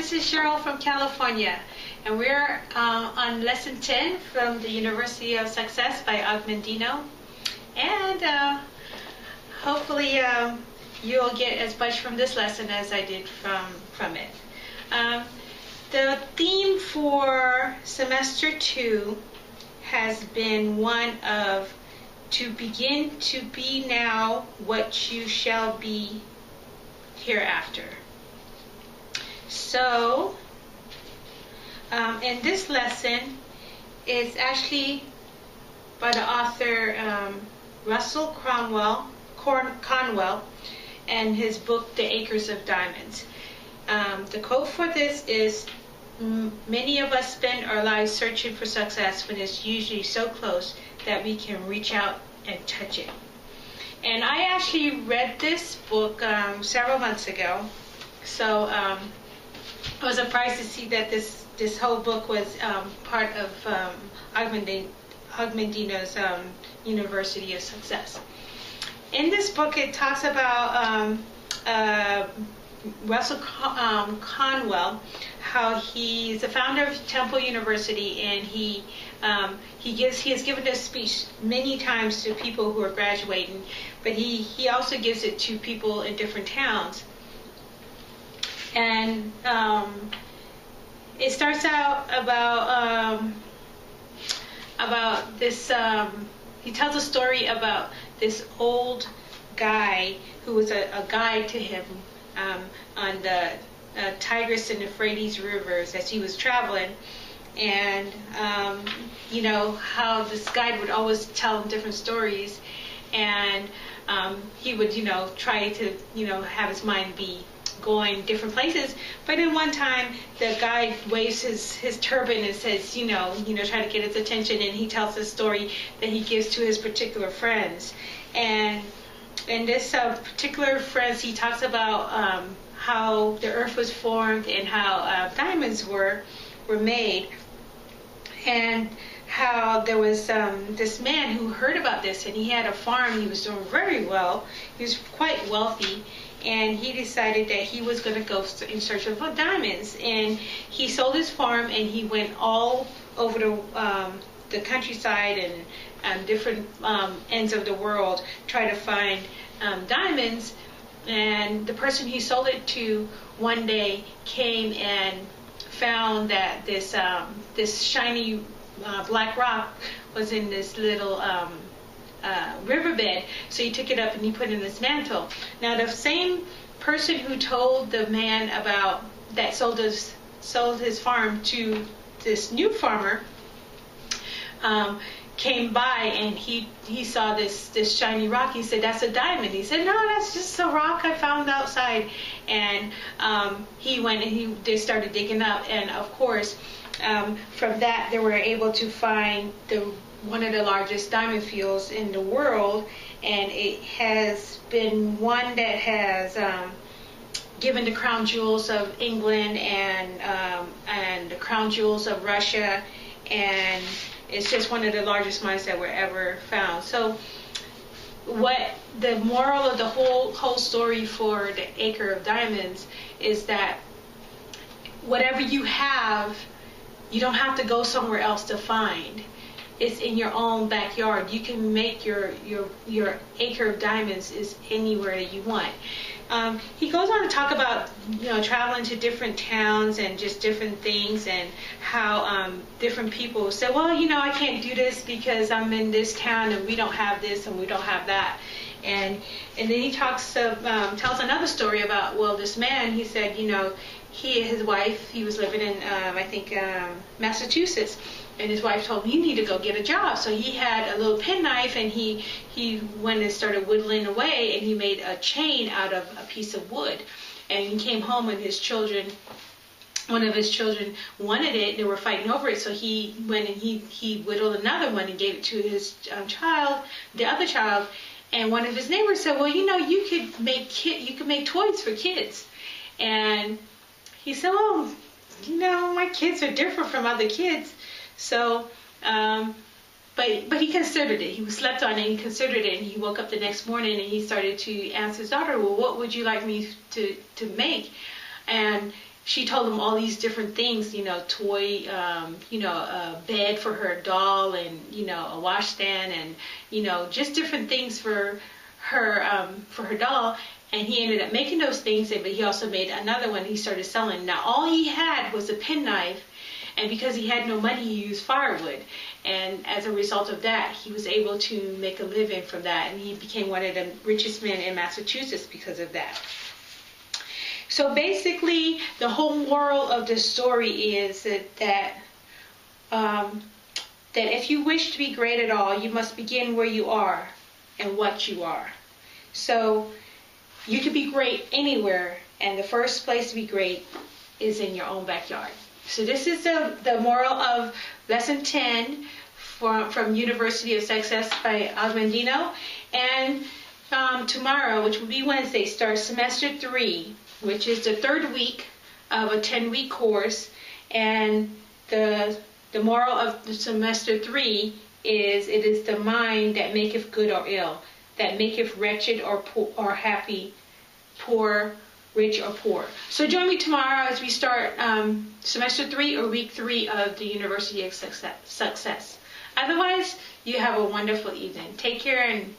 this is Cheryl from California, and we're on lesson 10 from the University of Success by Og Mandino, and hopefully you'll get as much from this lesson as I did from it. The theme for semester 2 has been one of to begin to be now what you shall be hereafter. So, in this lesson, it's actually by the author Russell Conwell and his book, The Acres of Diamonds. The quote for this is, "Many of us spend our lives searching for success when it's usually so close that we can reach out and touch it." And I actually read this book several months ago, so I was surprised to see that this whole book was part of Og Mandino's University of Success. In this book, it talks about Russell Conwell, how he's the founder of Temple University, and he has given this speech many times to people who are graduating, but he also gives it to people in different towns. And it starts out about this. He tells a story about this old guy who was a guide to him on the Tigris and Euphrates rivers as he was traveling, and you know how this guide would always tell him different stories, and he would try to have his mind be going different places. But then one time the guy waves his turban and says, try to get his attention, and he tells a story that he gives to his particular friends. And in this particular friends, he talks about how the earth was formed and how diamonds were made, and how there was this man who heard about this, and he had a farm. He was doing very well. He was quite wealthy, and he decided that he was going to go in search of diamonds. And he sold his farm, and he went all over the countryside and different ends of the world, try to find diamonds. And the person he sold it to one day came and found that this shiny black rock was in this little riverbed. So he took it up and he put it in his mantle. Now the same person who told the man about that sold his farm to this new farmer came by, and he saw this shiny rock. He said, "That's a diamond." He said, "No, that's just a rock I found outside." And he went and they started digging up, and of course from that they were able to find one of the largest diamond fields in the world, and it has been one that has given the crown jewels of England and the crown jewels of Russia, and it's just one of the largest mines that were ever found. So what the moral of the whole story for the Acre of Diamonds is that whatever you have, you don't have to go somewhere else to find. It's in your own backyard. You can make your acre of diamonds is anywhere that you want. He goes on to talk about traveling to different towns and just different things, and how different people say, well, I can't do this because I'm in this town and we don't have this and we don't have that. And then he tells another story about, well, this man, he said, he and his wife, he was living in I think Massachusetts, and his wife told him, "You need to go get a job." So he had a little penknife, and he went and started whittling away, and he made a chain out of a piece of wood. And he came home, and one of his children wanted it. They were fighting over it, so he went and he whittled another one and gave it to his the other child. And one of his neighbors said, "Well, you could make toys for kids." And he said, "Oh, my kids are different from other kids." So, but he considered it. He slept on it, and he considered it, and he woke up the next morning and he started to ask his daughter, "Well, what would you like me to make?" And she told him all these different things, toy, a bed for her doll, and a washstand, and just different things for her doll. And he ended up making those things, but he also made another one he started selling. Now all he had was a penknife, and because he had no money, he used firewood. And as a result of that, he was able to make a living from that, and he became one of the richest men in Massachusetts because of that. So basically, the whole moral of the story is that if you wish to be great at all, you must begin where you are and what you are. So you could be great anywhere, and the first place to be great is in your own backyard. So this is the moral of Lesson 10 from University of Success by Og Mandino. And tomorrow, which will be Wednesday, starts Semester 3, which is the third week of a 10-week course. And the moral of the Semester 3 is, it is the mind that maketh good or ill, that maketh wretched or poor, or happy, poor, rich or poor. So join me tomorrow as we start Semester 3 or Week 3 of the University of Success. Otherwise, you have a wonderful evening. Take care and